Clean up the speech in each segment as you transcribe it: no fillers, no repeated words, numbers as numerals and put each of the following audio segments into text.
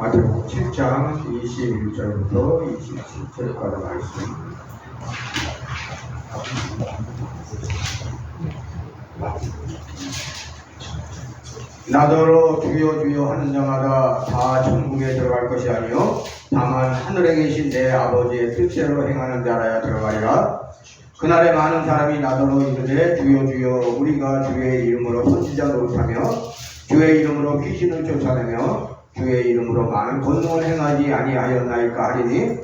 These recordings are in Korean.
마태복음 7장 21절부터 27절까지 말씀. 나더러 주여 주여 하는 자마다 다 천국에 들어갈 것이 아니요 다만 하늘에 계신 내 아버지의 뜻대로 행하는 자라야 들어가리라. 그날에 많은 사람이 나더러 이르되 주여 주여 우리가 주의 이름으로 선지자 노릇하며 주의 이름으로 귀신을 쫓아내며 주의 이름으로 많은 권능을 행하지 아니하였나이까 하리니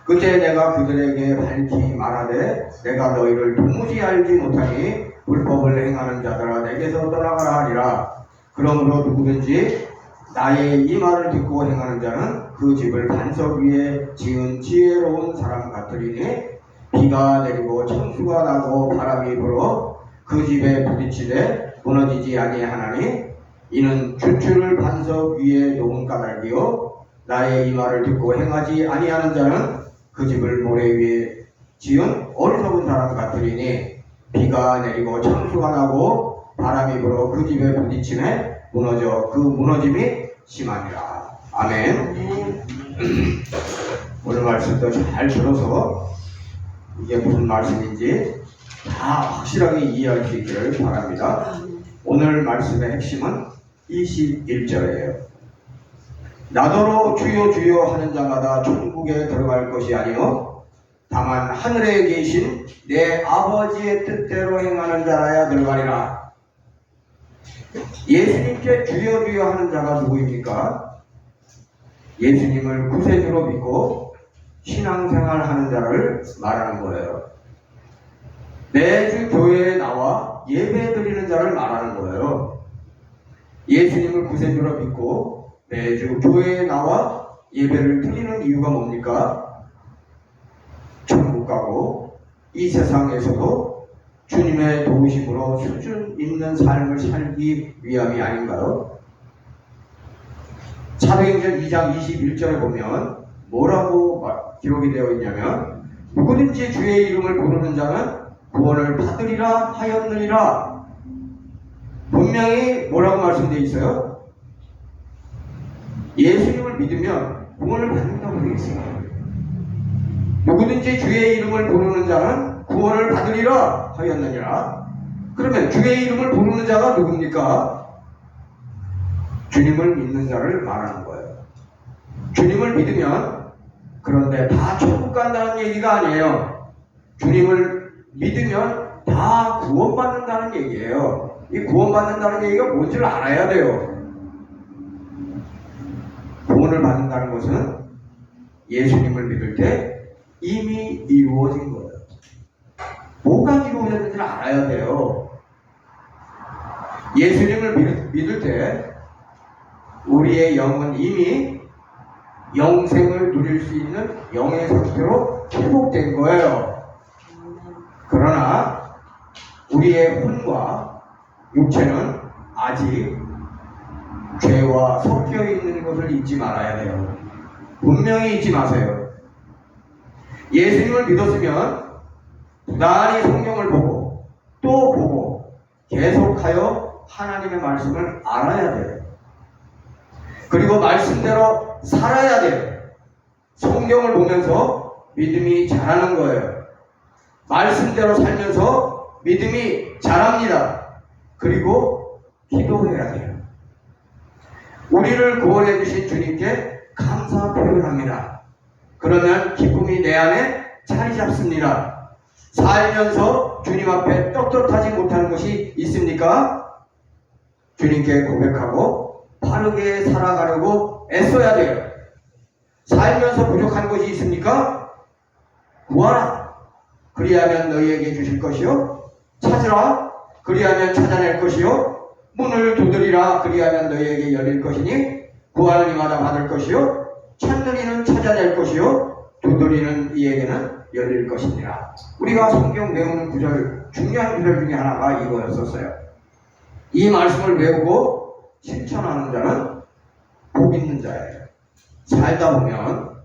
그때 내가 그들에게 밝히 말하되 내가 너희를 도무지 알지 못하니 불법을 행하는 자들아 내게서 떠나가라 하리라. 그러므로 누구든지 나의 이 말을 듣고 행하는 자는 그 집을 반석 위에 지은 지혜로운 사람 같으리니 비가 내리고 천수가 나고 바람이 불어 그 집에 부딪히되 무너지지 아니하나니 이는 주추를 반석 위에 놓은 까닭이요 나의 이 말을 듣고 행하지 아니하는 자는 그 집을 모래 위에 지은 어리석은 사람 같으리니 비가 내리고 천수가 나고 바람이 불어 그 집에 부딪히매 무너져 그 무너짐이 심하니라. 아멘. 오늘 말씀도 잘 들어서 이게 무슨 말씀인지 다 확실하게 이해할 수 있기를 바랍니다. 오늘 말씀의 핵심은 21절이에요. 나더러 주여 주여 하는 자마다 천국에 들어갈 것이 아니요 다만 하늘에 계신 내 아버지의 뜻대로 행하는 자라야 들어가리라. 예수님께 주여 주여 하는 자가 누구입니까? 예수님을 구세주로 믿고 신앙생활 하는 자를 말하는 거예요. 매주 교회에 나와 예배 드리는 자를 말하는 거예요. 예수님을 구세주로 믿고 매주 교회에 나와 예배를 드리는 이유가 뭡니까? 천국 가고 이 세상에서도 주님의 도우심으로 수준 있는 삶을 살기 위함이 아닌가요? 사도행전 2장 21절에 보면 뭐라고 기록이 되어 있냐면 누구든지 주의 이름을 부르는 자는 구원을 받으리라 하였느니라. 분명히 뭐라고 말씀되어 있어요? 예수님을 믿으면 구원을 받는다고 되어 있어요. 누구든지 주의 이름을 부르는 자는 구원을 받으리라 하였느니라. 그러면 주의 이름을 부르는 자가 누굽니까? 주님을 믿는 자를 말하는 거예요. 주님을 믿으면 그런데 다 천국 간다는 얘기가 아니에요. 주님을 믿으면 다 구원받는다는 얘기예요. 이 구원받는다는 얘기가 뭔지를 알아야 돼요. 구원을 받는다는 것은 예수님을 믿을 때 이미 이루어진 거예요. 뭐가 이루어졌는지를 알아야 돼요. 예수님을 믿을 때 우리의 영은 이미 영생을 누릴 수 있는 영의 상태로 회복된 거예요. 그러나 우리의 혼과 육체는 아직 죄와 섞여 있는 것을 잊지 말아야 돼요. 분명히 잊지 마세요. 예수님을 믿었으면 부단히 성경을 보고 또 보고 계속하여 하나님의 말씀을 알아야 돼요. 그리고 말씀대로 살아야 돼요. 성경을 보면서 믿음이 자라는 거예요. 말씀대로 살면서 믿음이 자랍니다. 그리고 기도해야 돼요. 우리를 구원해 주신 주님께 감사 표현합니다. 그러면 기쁨이 내 안에 자리 잡습니다. 살면서 주님 앞에 떳떳하지 못하는 것이 있습니까? 주님께 고백하고 바르게 살아가려고 애써야 돼요. 살면서 부족한 것이 있습니까? 구하라. 그리하면 너희에게 주실 것이요. 찾으라. 그리하면 찾아낼 것이요. 문을 두드리라. 그리하면 너희에게 열릴 것이니 구하는 이마다 받을 것이요. 찾는 이는 찾아낼 것이요. 두드리는 이에게는 열릴 것이니라. 우리가 성경 외우는 구절, 중요한 구절 중에 하나가 이거였었어요. 이 말씀을 외우고 실천하는 자는 복 있는 자예요. 살다 보면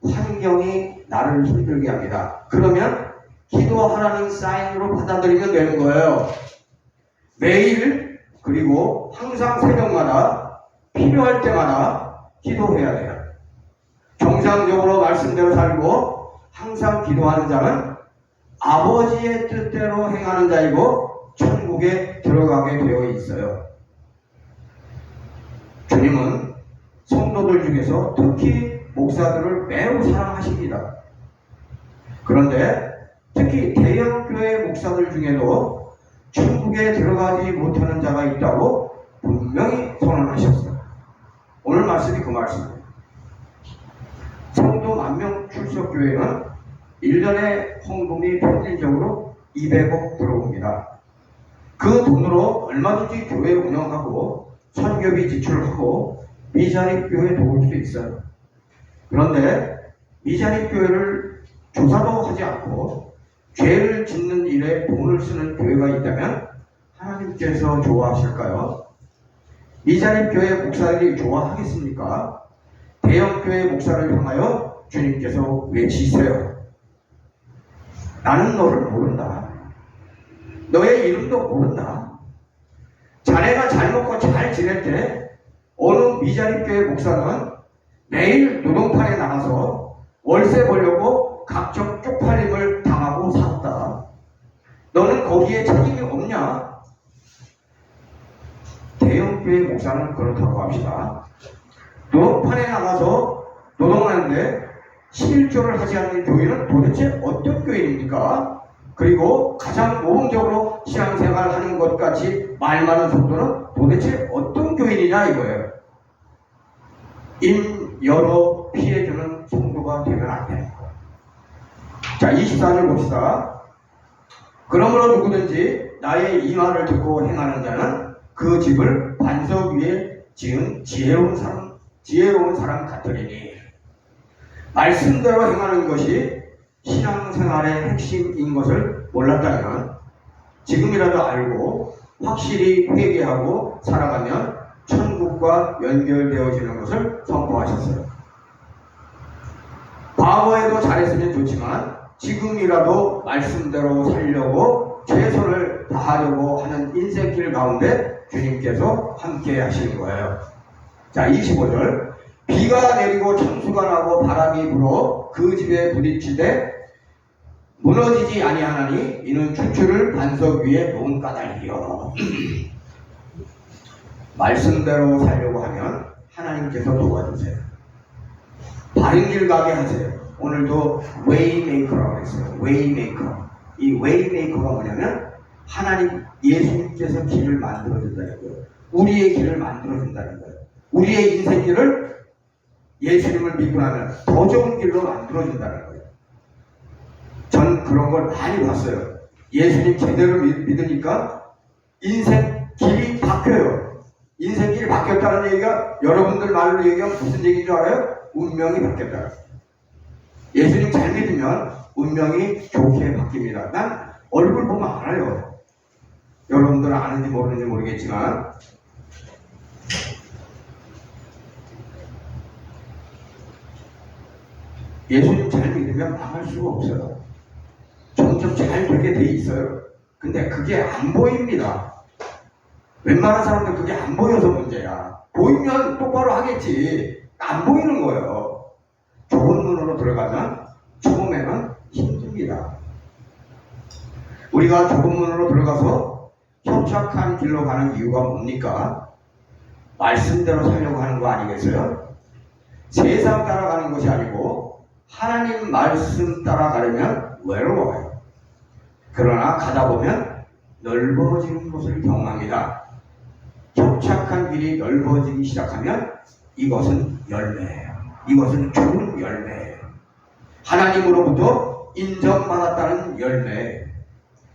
환경이 나를 힘들게 합니다. 그러면 기도하라는 사인으로 받아들이면 되는 거예요. 매일 그리고 항상 새벽마다 필요할 때마다 기도해야 돼요. 정상적으로 말씀대로 살고 항상 기도하는 자는 아버지의 뜻대로 행하는 자이고 천국에 들어가게 되어 있어요. 주님은 성도들 중에서 특히 목사들을 매우 사랑하십니다. 그런데 특히 대형교회 목사들 중에도 천국에 들어가지 못하는 자가 있다고 분명히 선언하셨어요. 오늘 말씀이 그 말씀이에요. 성도 10,000명 출석교회는 1년에 헌금이 평균적으로 200억 들어옵니다. 그 돈으로 얼마든지 교회 운영하고 선교비 지출하고 미자립교회 도울 수 있어요. 그런데 미자립교회를 조사도 하지 않고 죄를 짓는 일에 돈을 쓰는 교회가 있다면 하나님께서 좋아하실까요? 미자립교회 목사들이 좋아하겠습니까? 대형교회 목사를 향하여 주님께서 외치세요. 나는 너를 모른다. 너의 이름도 모른다. 자네가 잘 먹고 잘 지낼 때 어느 미자립교회 목사는 매일 노동판에 나가서 월세 벌려고 각종 쪽팔림을 당하고 살았다. 너는 거기에 책임이 없냐? 대형교회 목사는 그렇다고 합시다. 노동판에 나가서 노동하는데 11조를 하지 않는 교회는 도대체 어떤 교회입니까? 그리고 가장 모범적으로 신앙생활 하는 것 같이 말 많은 성도는 도대체 어떤 교인이냐 이거예요. 여러 피해주는 성도가 되면 안 되는 거예요. 자, 24절 봅시다. 그러므로 누구든지 나의 이 말을 듣고 행하는 자는 그 집을 반석 위에 지은 지혜로운 사람 같으리니. 말씀대로 행하는 것이 신앙생활의 핵심인 것을 몰랐다면 지금이라도 알고 확실히 회개하고 살아가면 천국과 연결되어지는 것을 선포하셨어요. 과거에도 잘했으면 좋지만 지금이라도 말씀대로 살려고 최선을 다하려고 하는 인생길 가운데 주님께서 함께 하시는 거예요. 자, 25절. 비가 내리고 천수가 나고 바람이 불어 그 집에 부딪히되 무너지지 아니하나니 이는 추추를 반석 위에 놓은 까닭이요. 말씀대로 살려고 하면 하나님께서 도와주세요. 바른 길 가게 하세요. 오늘도 웨이메이커라고 했어요. 웨이메이커. 이 웨이메이커가 뭐냐면 하나님 예수님께서 길을 만들어준다는 거예요. 우리의 길을 만들어준다는 거예요. 우리의 인생길을 예수님을 믿고 나면 더 좋은 길로 만들어준다는 거예요. 전 그런 걸 많이 봤어요. 예수님 제대로 믿으니까 인생 길이 바뀌어요. 인생 길이 바뀌었다는 얘기가 여러분들 말로 얘기하면 무슨 얘기인 줄 알아요? 운명이 바뀌었다. 예수님 잘 믿으면 운명이 좋게 바뀝니다. 난 얼굴 보면 알아요. 여러분들은 아는지 모르는지 모르겠지만 예수님 잘 믿으면 망할 수가 없어요. 점점 잘 되게 돼 있어요. 근데 그게 안 보입니다. 웬만한 사람들 그게 안 보여서 문제야. 보이면 똑바로 하겠지. 안 보이는 거예요. 좁은 문으로 들어가면 처음에는 힘듭니다. 우리가 좁은 문으로 들어가서 협착한 길로 가는 이유가 뭡니까? 말씀대로 살려고 하는 거 아니겠어요? 세상 따라가는 것이 아니고 하나님 말씀 따라가려면 외로워요. 그러나 가다 보면 넓어지는 것을 경험합니다. 협착한 길이 넓어지기 시작하면 이것은 열매예요. 이것은 좋은 열매예요. 하나님으로부터 인정받았다는 열매.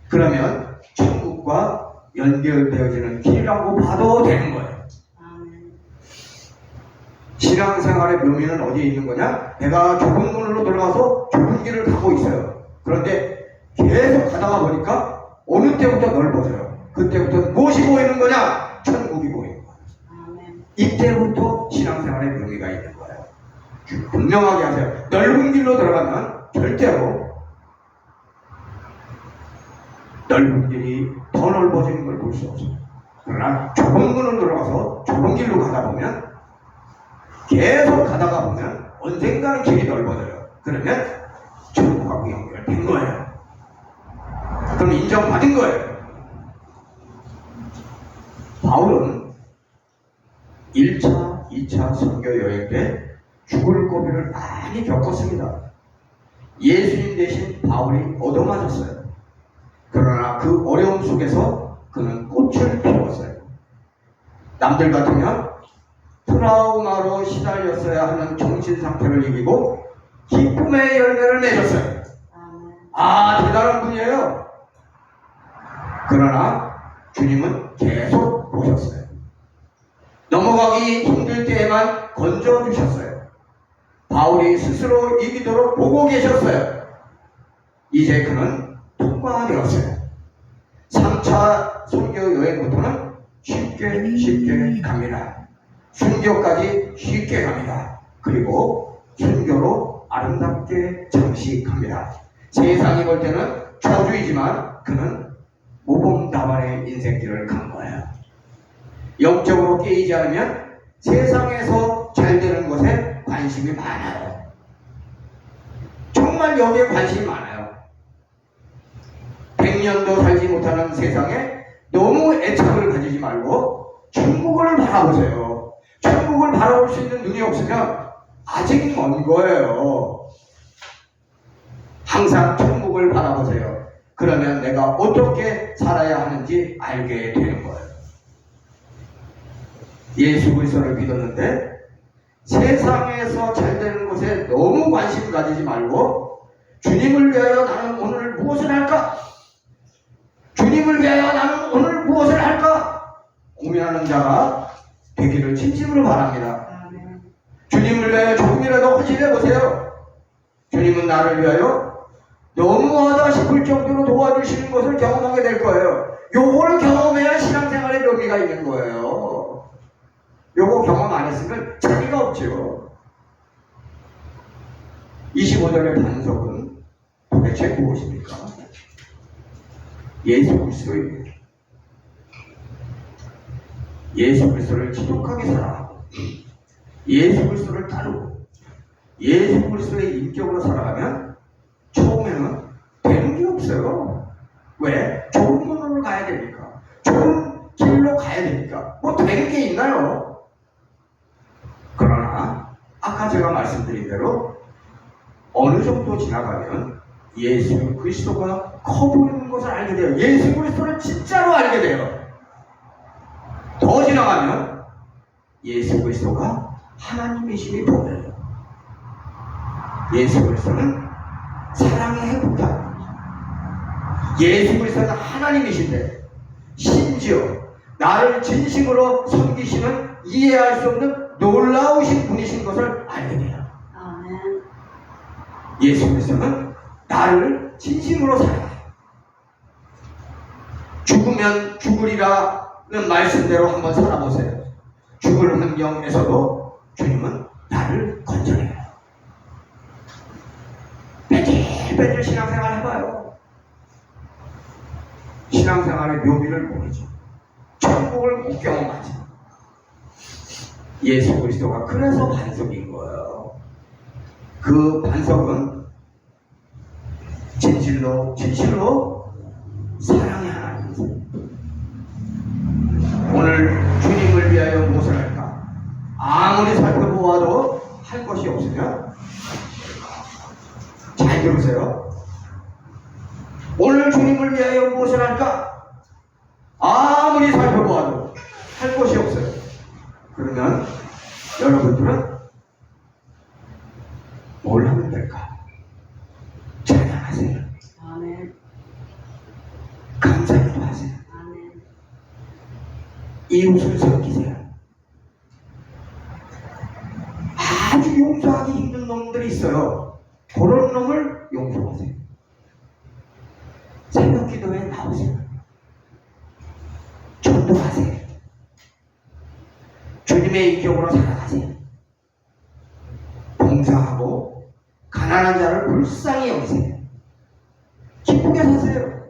그러면 천국과 연결되어지는 길이라고 봐도 되는 거예요. 신앙생활의 묘미는 어디에 있는 거냐? 내가 좁은 문으로 들어가서 좁은 길을 가고 있어요. 그런데 계속 가다가 보니까 어느 때부터 넓어져요. 그때부터 무엇이 보이는 거냐? 천국이 보이는 거예요. 이때부터 신앙생활의 묘미가 있는 거예요. 분명하게 하세요. 넓은 길로 들어가면 절대로 넓은 길이 더 넓어지는 걸 볼 수 없어요. 그러나 좁은 문으로 들어가서 좁은 길로 가다 보면 계속 가다가 보면 언젠가는 길이 넓어져요. 그러면 천국하고 연결된 거예요. 그럼 인정받은 거예요. 바울은 1차, 2차 선교 여행 때 죽을 고비를 많이 겪었습니다. 예수님 대신 바울이 얻어맞았어요. 그러나 그 어려움 속에서 그는 꽃을 피웠어요. 남들 같으면 트라우마로 시달렸어야 하는 정신상태를 이기고 기쁨의 열매를 맺었어요. 아, 대단한 분이에요. 그러나 주님은 계속 보셨어요. 넘어가기 힘들 때에만 건져주셨어요. 바울이 스스로 이기도록 보고 계셨어요. 이제 그는 통과되었어요. 3차 선교 여행부터는 쉽게 갑니다. 순교까지 쉽게 갑니다. 그리고 순교로 아름답게 장식합니다. 세상이 볼 때는 저주이지만 그는 모범답안의 인생길을 간 거예요. 영적으로 깨이지 않으면 세상에서 잘 되는 것에 관심이 많아요. 정말 여기에 관심이 많아요. 100년도 살지 못하는 세상에 너무 애착을 가지지 말고 천국을 바라보세요. 천국을 바라볼 수 있는 눈이 없으면 아직 먼 거예요. 항상 천국을 바라보세요. 그러면 내가 어떻게 살아야 하는지 알게 되는 거예요. 예수 그리스도를 믿었는데 세상에서 잘 되는 것에 너무 관심 가지지 말고 주님을 위하여 나는 오늘 무엇을 할까? 주님을 위하여 나는 오늘 무엇을 할까? 고민하는 자가 되기를 진심으로 바랍니다. 주님을 위하여 조금이라도 헌신해 보세요. 주님은 나를 위하여 너무하다 싶을 정도로 도와주시는 것을 경험하게 될 거예요. 요걸 경험해야 신앙생활에 묘미가 있는 거예요. 요거 경험 안 했으면 재미가 없죠. 25절의 반석은 도대체 무엇입니까? 예수 그리스도입니다. 예수 그리스도를 지독하게 사랑하고 예수 그리스도를 따르고 예수 그리스도의 인격으로 살아가면 처음에는 되는 게 없어요. 왜? 좋은 문으로 가야 되니까. 좋은 길로 가야 되니까. 뭐 되는 게 있나요? 그러나 아까 제가 말씀드린 대로 어느 정도 지나가면 예수 그리스도가 커 보이는 것을 알게 돼요. 예수 그리스도를 진짜로 알게 돼요. 더 지나가면 예수 그리스도가 하나님이심이 보여요. 예수 그리스도는 사랑의 행복함. 예수 그리스도는 하나님이신데 심지어 나를 진심으로 섬기시는 이해할 수 없는 놀라우신 분이신 것을 알게 돼요. 아멘. 예수 그리스도는 나를 진심으로 사랑해요. 죽으면 죽으리라는 말씀대로 한번 살아보세요. 죽을 환경에서도 주님은 나를 건져내요. 매일 신앙생활 해봐요. 신앙생활의 묘미를 모르죠. 천국을 못 경험하지. 예수 그리스도가 그래서 반석인 거예요. 그 반석은 진실로 사랑의 하나님. 오늘 주님을 위하여 무엇을 할까? 아무리 살펴보아도 할 것이 없으면 잘 들으세요. 오늘 주님을 위하여 무엇을 할까? 아무리 살펴보아도 할 것이 없어요. 그러면 여러분들은 뭘 하면 될까? 찬양하세요. 아멘. 감사기도 하세요. 아멘. 이웃을 섬기세요. 아주 용서하기 힘든 놈들이 있어요. 그런 놈을 용서하세요. 새벽 기도에 나오세요. 전도하세요. 주님의 인격으로 살아가세요. 봉사하고 가난한 자를 불쌍히 여기세요. 기쁘게 사세요.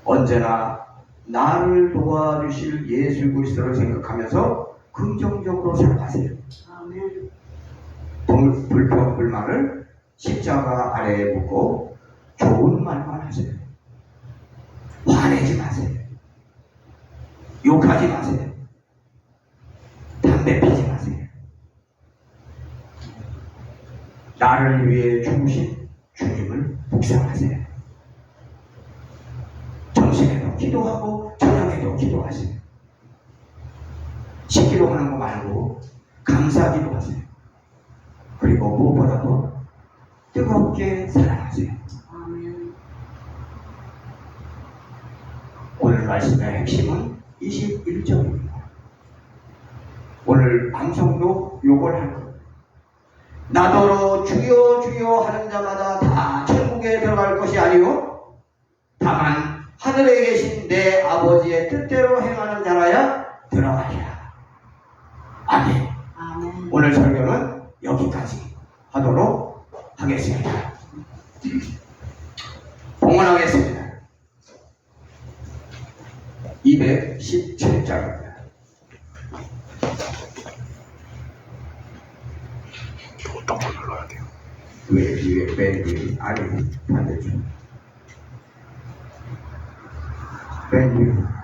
언제나 나를 도와주실 예수 그리스도를 생각하면서 긍정적으로 살아가세요. 아멘. 십자가 아래에 묻고 좋은 말만 하세요. 화내지 마세요. 욕하지 마세요. 담배 피지 마세요. 나를 위해 죽으신 주님을 묵상하세요. 점심에도 기도하고 저녁에도 기도하세요. 시기로 하는 거 말고 감사기도 하세요. 그리고 무엇보다도 뜨겁게 사랑하세요. 아멘. 오늘 말씀의 핵심은 21절입니다. 오늘 방송도 요걸 할 겁니다. 나더러 주여 주여 하는 자마다 다 천국에 들어갈 것이 아니요 다만 하늘에 계신 내 아버지의 뜻대로 행하는 자라야 들어가리라. 아멘. 아멘. 오늘 설교는 여기까지 하도록 하겠습니다. 봉헌하겠습니다. 217장입니다. 어떤 걸 눌러야 돼요? 위에 맨 위에 아래 반대쪽 맨 위에